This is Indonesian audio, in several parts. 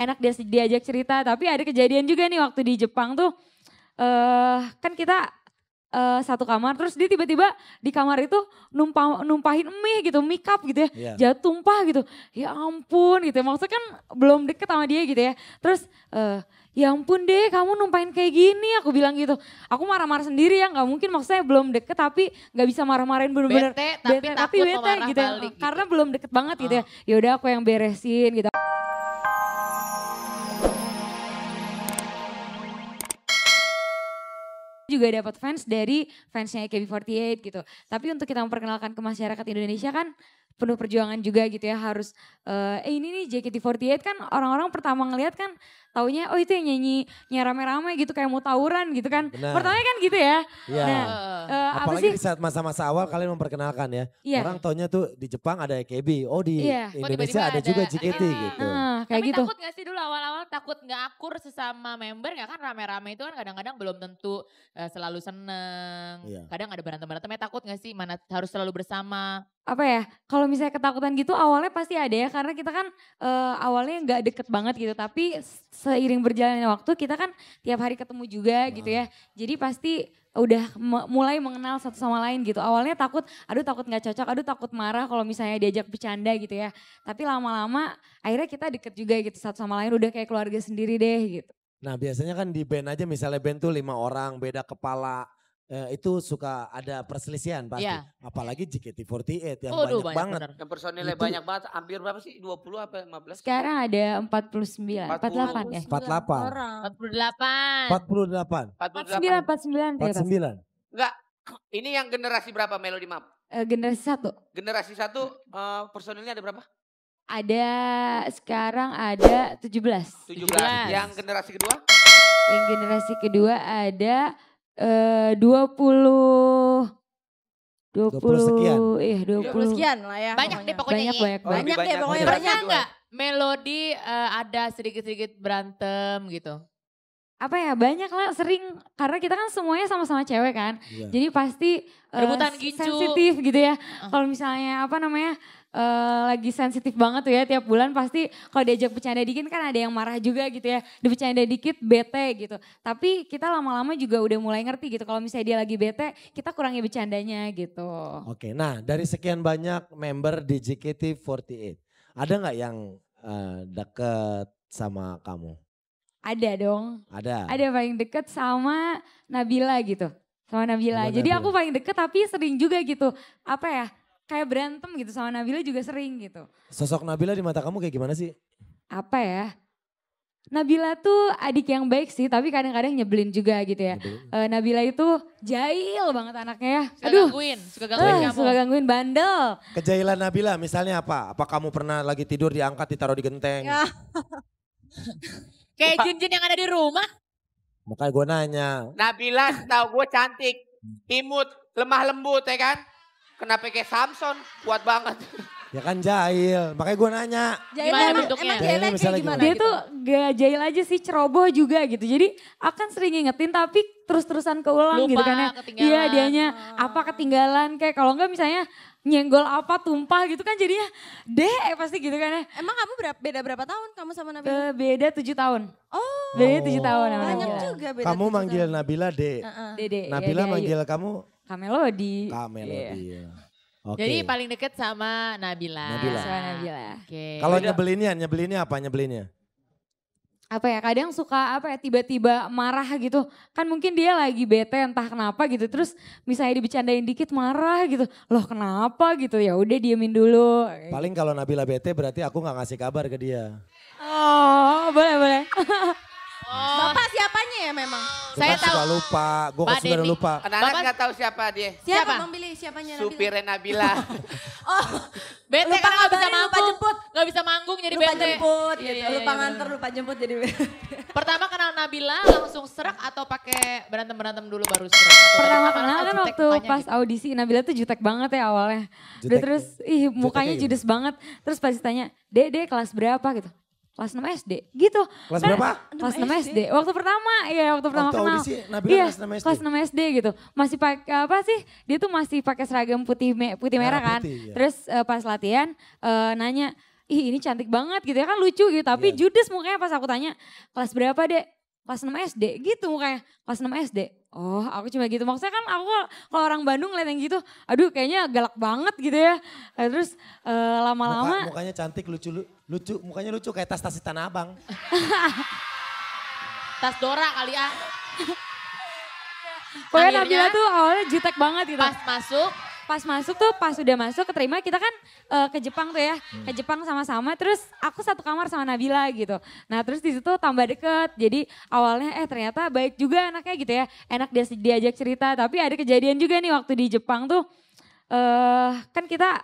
enak diajak cerita. Tapi ada kejadian juga nih waktu di Jepang tuh, kan kita satu kamar, terus dia tiba-tiba di kamar itu numpahin mie gitu, mie cup gitu ya, jatuh tumpah gitu. Ya ampun gitu, maksudnya kan belum deket sama dia gitu ya. Terus ya ampun deh kamu numpahin kayak gini, aku bilang gitu. Aku marah-marah sendiri ya, gak mungkin maksudnya belum deket tapi gak bisa marah-marahin bener-bener. Bete tapi bete gitu ya, balik karena belum deket banget gitu ya. Yaudah aku yang beresin gitu. Juga dapat fans dari fansnya AKB48 gitu. Tapi untuk kita memperkenalkan ke masyarakat Indonesia kan penuh perjuangan juga gitu ya. Harus ini nih JKT48 kan orang-orang pertama ngelihat kan taunya oh itu yang nyanyi rame-rame gitu kayak mau tawuran gitu kan. Benar. Pertamanya kan gitu ya. Iya. Nah, apalagi di saat masa-masa awal kalian memperkenalkan ya. Iya. Orang taunya tuh di Jepang ada AKB, oh di Indonesia ada juga JKT gitu. Kayak tapi gitu. takut gak sih dulu awal-awal takut gak akur sesama member gak kan rame-rame itu kan kadang-kadang belum tentu selalu seneng. Iya. Kadang ada berantem-berantemnya takut gak sih mana harus selalu bersama. Apa ya, kalau misalnya ketakutan gitu awalnya pasti ada ya. Karena kita kan awalnya gak deket banget gitu. Tapi seiring berjalannya waktu kita kan tiap hari ketemu juga gitu ya. Jadi pasti udah mulai mengenal satu sama lain gitu. Awalnya takut, aduh takut gak cocok, aduh takut marah kalau misalnya diajak bercanda gitu ya. Tapi lama-lama akhirnya kita deket juga gitu satu sama lain, udah kayak keluarga sendiri deh gitu. Nah biasanya kan di band aja misalnya band tuh 5 orang beda kepala. Itu suka ada perselisihan pasti. Iya. Apalagi JKT48 yang Waduh, banyak banget. bener. Yang personilnya Itu- banyak banget, hampir berapa sih? 20 apa 15? Sekarang ada 49, 48 ya. 48. Orang. 48. 48. 49. 49, 49. 49. Enggak, ini yang generasi berapa Melody Map? Generasi 1. Generasi 1 personilnya ada berapa? Ada sekarang ada 17. 17. Yang generasi kedua? Yang generasi kedua ada 20 sekian. Iya 20 sekian lah ya. Banyak deh pokoknya. banyak. Oh, Banyak lebih deh pokoknya Generasi Pernah banyak. kedua. nggak Melody ada sedikit-sedikit berantem gitu? Apa ya banyak lah sering karena kita kan semuanya sama-sama cewek kan. Iya. Jadi pasti Rebutan gincu. sensitif gitu ya. Kalau misalnya apa namanya lagi sensitif banget tuh ya tiap bulan pasti kalau diajak bercanda dikit kan ada yang marah juga gitu ya. Bercanda dikit bete gitu. Tapi kita lama-lama juga udah mulai ngerti gitu. Kalau misalnya dia lagi bete kita kurangi bercandanya gitu. Oke, nah dari sekian banyak member di JKT48, ada nggak yang deket sama kamu? Ada dong. Ada. Ada yang paling deket sama Nabila gitu. Sama Nabila. Sama Jadi Nabila. aku paling deket tapi sering juga gitu. Apa ya, kayak berantem gitu sama Nabila juga sering gitu. Sosok Nabila di mata kamu kayak gimana sih? Apa ya, Nabila tuh adik yang baik sih tapi kadang-kadang nyebelin juga gitu ya. Nyebelin. Nabila itu jahil banget anaknya ya. Suka gangguin, suka gangguin kamu. Suka gangguin bandel. Kejailan Nabila misalnya apa? Apa kamu pernah lagi tidur diangkat ditaruh di genteng? Ya. Kayak jin-jin yang ada di rumah. Makanya gue nanya. Nabila tahu gue cantik, imut, lemah lembut ya kan? Kenapa kayak Samson? Kuat banget. Ya kan jahil, makanya gue nanya. Jahilnya Gimana emang bentuknya? jahilnya Jahilnya kayak misalnya gimana? Dia gitu? tuh gak jahil aja sih, ceroboh juga gitu. Jadi akan sering ngingetin tapi terus-terusan keulang Lupa, gitu kan ya. ketinggalan. Iya dianya apa ketinggalan kayak kalau enggak misalnya nyenggol apa tumpah gitu kan jadinya pasti gitu kan ya. Emang kamu beda berapa tahun kamu sama Nabila? Beda 7 tahun. Oh, Beda 7 tahun sama banyak Nabila. juga beda. Kamu 7 manggil tahun. Nabila Dek. Dede. Nabila ya, manggil kamu Kamelodi. Kamelodi. Iya. Oke. Jadi paling deket sama Nabila. Nabila. Sama Nabila. Oke. Kalau Beda. nyebelinnya apa nyebelinnya? Apa ya kadang suka apa ya tiba-tiba marah gitu. Kan mungkin dia lagi bete entah kenapa gitu. Terus misalnya dibecandain dikit marah gitu. Loh kenapa gitu ya udah diemin dulu. Paling kalau Nabila bete berarti aku nggak ngasih kabar ke dia. Oh boleh. Oh, Bapak siapanya ya memang? Gue Saya kan suka tahu. lupa, gue Pak kan suka Denny. lupa. Anak-anak Bapak- nggak tahu siapa dia. Siapa? Bang Billy, siapanya Nabila? Supirnya Nabila. Oh, bete Lupa karena gak bisa ngabarin, lupa manggung. jemput. Gak bisa manggung jadi lupa bete. jemput Iya, gitu. iya, Lupa iya, nganter, bener. lupa jemput jadi Pertama kenal Nabila langsung serak atau pakai berantem-berantem dulu baru serak? Atau Pertama tadi kenal kan jutek waktu mukanya pas gitu? audisi Nabila tuh jutek banget ya awalnya. Udah Jutek- terus mukanya juteknya judes banget. Terus pas ditanya, Dek kelas berapa gitu. Kelas 6 SD gitu. Kelas Kan- berapa? Kelas 6 SD. Waktu pertama waktu pertama Waktu kenal. audisi Nabila Iya, kelas 6 SD. kelas 6 SD gitu. Masih pakai apa sih? Dia tuh masih pakai seragam putih merah Merah kan. putih, iya. Terus pas latihan nanya, ih ini cantik banget gitu ya kan lucu gitu. Tapi Iya. judes mukanya pas aku tanya, kelas berapa dek? Kelas 6 SD gitu mukanya, kelas 6 SD. Oh aku cuma gitu, maksudnya kan aku kalau orang Bandung ngeliat yang gitu, aduh kayaknya galak banget gitu ya. Terus lama-lama. Mukanya cantik, lucu, mukanya lucu kayak tas Tanah Abang. Tas Dora kali ah. Pokoknya Akhirnya, Nabila tuh awalnya jutek banget gitu. Pas masuk, Pas udah masuk keterima kita kan ke Jepang tuh ya. Ke Jepang sama-sama terus aku satu kamar sama Nabila gitu. Nah terus di situ tambah deket. Jadi awalnya ternyata baik juga anaknya gitu ya. Enak diajak cerita tapi ada kejadian juga nih waktu di Jepang tuh. Kan kita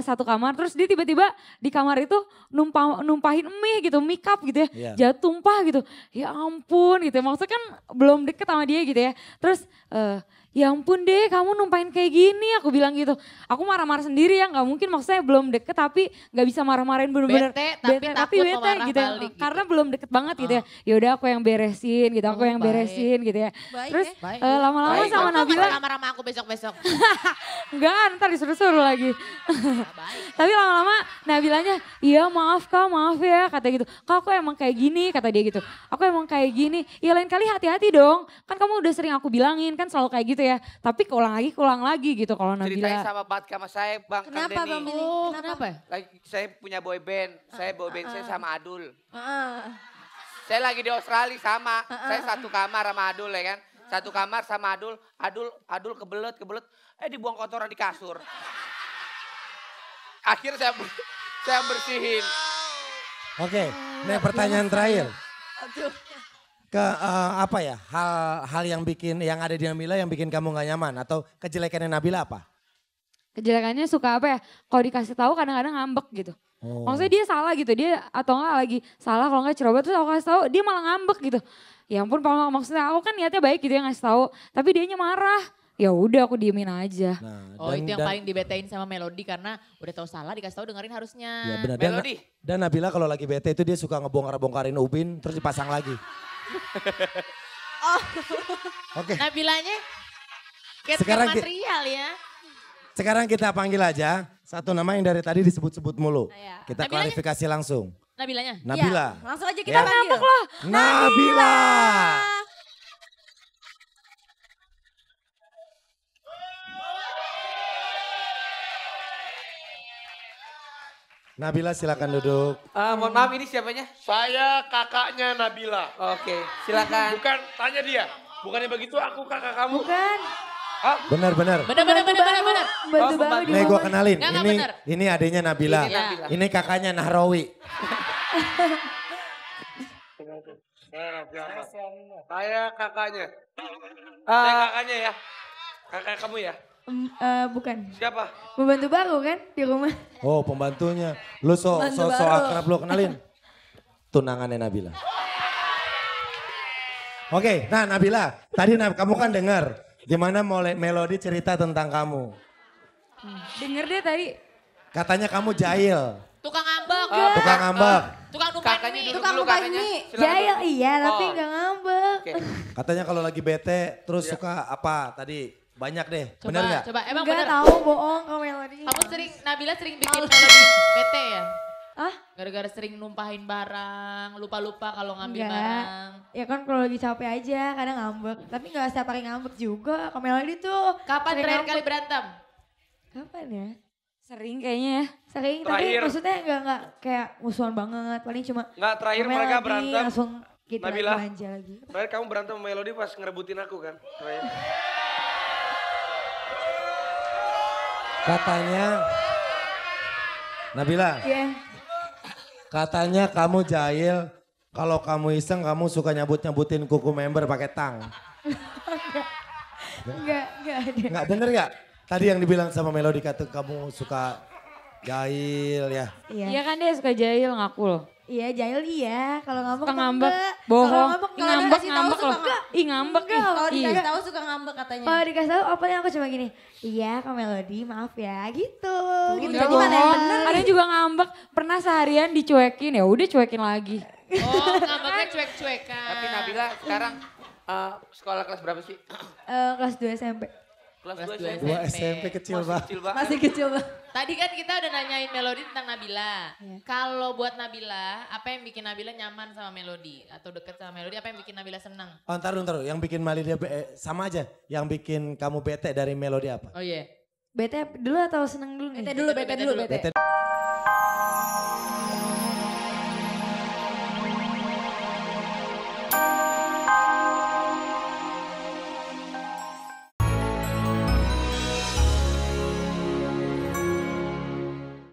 satu kamar terus dia tiba-tiba di kamar itu numpahin mie gitu, mie cup gitu ya. Jatuh tumpah gitu. Ya ampun gitu. Maksudnya kan belum deket sama dia gitu ya. Terus ya ampun deh kamu numpahin kayak gini aku bilang gitu. Aku marah-marah sendiri ya, gak mungkin maksudnya belum deket tapi gak bisa marah-marahin bener-bener. Bete tapi takut marah gitu ya. balik gitu. Karena belum deket banget gitu ya. Yaudah aku yang beresin gitu, aku yang beresin gitu ya. Terus lama-lama sama Nabila. Kamar sama aku besok-besok. Enggak, ntar disuruh-suruh lagi. Tapi lama-lama Nabilanya, iya maaf kak, maaf ya kata gitu. Kak aku emang kayak gini kata dia gitu. Aku emang kayak gini, ya lain kali hati-hati dong. Kan kamu udah sering aku bilangin kan selalu kayak gitu ya. Tapi keulang lagi gitu kalau Nabila. Ceritanya sama banget sama saya Bang Kang Kenapa Denny. Bang Billy? Oh, Kenapa? kenapa ya? Lagi saya punya boy band, saya sama Adul. Heeh. Saya lagi di Australia sama, saya satu kamar sama Adul ya kan. Satu kamar sama Adul kebelet, dibuang kotoran di kasur. Akhirnya saya bersihin. Oke, ini pertanyaan terakhir. Apa ya, hal yang ada di Nabila yang bikin kamu gak nyaman atau kejelekannya Nabila apa? Kejelekannya suka apa ya, kalau dikasih tahu kadang-kadang ngambek gitu. Maksudnya dia salah gitu, dia atau enggak lagi salah kalau enggak ceroboh terus aku kasih tahu dia malah ngambek gitu. Ya ampun maksudnya aku kan niatnya baik gitu ya ngasih tahu, tapi dianya marah. Ya udah aku diemin aja. Nah, itu yang paling dibetain sama Melody karena udah tahu salah dikasih tahu dengerin harusnya. Ya benar. Melody. Dan Nabila kalau lagi bete itu dia suka ngebongkar-bongkarin ubin terus dipasang lagi. Oke. Nabilanya kayak Sekarang material ya. Sekarang kita panggil aja satu nama yang dari tadi disebut-sebut mulu. Kita Nabilanya? klarifikasi langsung. Nabilanya? Nabila. Ya, langsung aja kita panggil. Ngambek loh. Nabila. Nabila silakan duduk. Mohon maaf ini siapanya? Saya kakaknya Nabila. Oke, silakan. Bukan, tanya dia. Bukannya begitu aku kakak kamu. Bukan. Benar. Bener. Bantu banget. Nih gue kenalin, Nggak, bener. ini adiknya Nabila. Ini Nabila. Ini kakaknya Nahrawi. Saya kakaknya. Saya kakaknya ya. Kakak kamu ya? Bukan. Siapa? Pembantu baru kan di rumah. Oh pembantunya. Lu so akrab lu kenalin. Tunangannya Nabila. Oke, nah Nabila, tadi kamu kan dengar gimana Melody cerita tentang kamu. Denger deh tadi. Katanya kamu jahil, Tukang ngambek. tukang ngambek. Tukang numpahin Kakaknya mie. duduk Tukang dulu lupain kakaknya. mie. Silakan Jahil duduk. iya tapi Oh. gak ngambek. Oke. Katanya kalau lagi bete terus suka apa tadi? Banyak deh, bener gak? Coba, emang Enggak bener. tahu bohong kamu Melody. Nabila sering bikin Melody bete ya? Ah? Gara-gara sering numpahin barang, lupa-lupa kalau ngambil Enggak. barang. Ya kan kalau lagi capek aja kadang ngambek. Tapi gak setiap hari ngambek juga. Kak Melody tuh. Kapan sering terakhir ngambek. kali berantem? Kapan ya? Sering kayaknya ya. Sering tapi Terakhir. maksudnya gak kayak musuhan banget. Paling cuma Enggak, terakhir Kak mereka Melody berantem. langsung gitu Nabila. lagi manja lagi. Terakhir kamu berantem sama Melody pas ngerebutin aku kan? Terakhir. Katanya, Nabila, Iya. katanya kamu jahil. Kalau kamu iseng kamu suka nyabut-nyabutin kuku member pakai tang. Enggak ada. Nggak bener gak? Tadi yang dibilang sama Melody kata kamu suka jahil ya. Iya. Iya kan dia suka jahil ngaku loh. Iya jahil iya. Kalau ngambek Suka mah ngambek, enggak. bohong. Kalau ngambek kalau Ngambek, dikasih tahu ngambek suka loh. enggak. Ih ngambek ih. Kalau Iya. dikasih tahu suka ngambek katanya. Kalau dikasih tahu apa yang aku cuma gini. Iya Kak Melody maaf ya gitu. Gitu. Enggak Jadi mana yang bohong. bener Ada nih? juga ngambek, pernah seharian dicuekin ya udah cuekin lagi. Oh, ngambeknya cuek-cuekan. Tapi Nabila sekarang sekolah kelas berapa sih? Kelas 2 SMP. Kelas Kelas 2 2 SMP. 2 SMP kecil Masih banget. kecil banget. Masih kecil banget. Tadi kan kita udah nanyain Melody tentang Nabila. Iya. Kalau buat Nabila, apa yang bikin Nabila nyaman sama Melody? Atau deket sama Melody, apa yang bikin Nabila senang? Oh, ntar dulu. Yang bikin Malia sama aja. Yang bikin kamu bete dari Melody apa? Oh iya. Bete dulu atau seneng dulu nih? Bete dulu. Bete